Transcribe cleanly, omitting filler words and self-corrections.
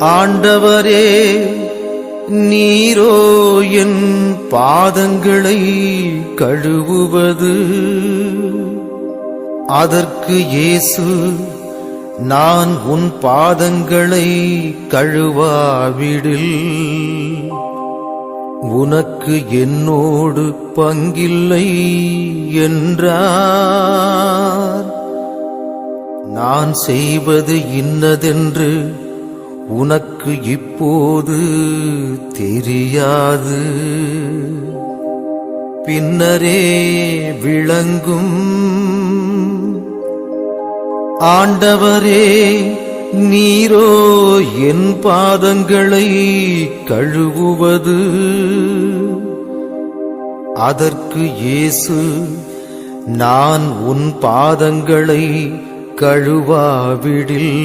ஆண்டவரே, நீரோ என் பாதங்களை கழுவுவது. அதற்கு இயேசு, நான் உன் பாதங்களை கழுவாவிடில் உனக்கு என்னோடு பங்கில்லை என்றார். நான் செய்வது இன்னதென்று உனக்கு இப்போது தெரியாது, பின்னரே விளங்கும். ஆண்டவரே, நீரோ என் பாதங்களை கழுவுவது. அதற்கு இயேசு, நான் உன் பாதங்களை கழுவாவிடில்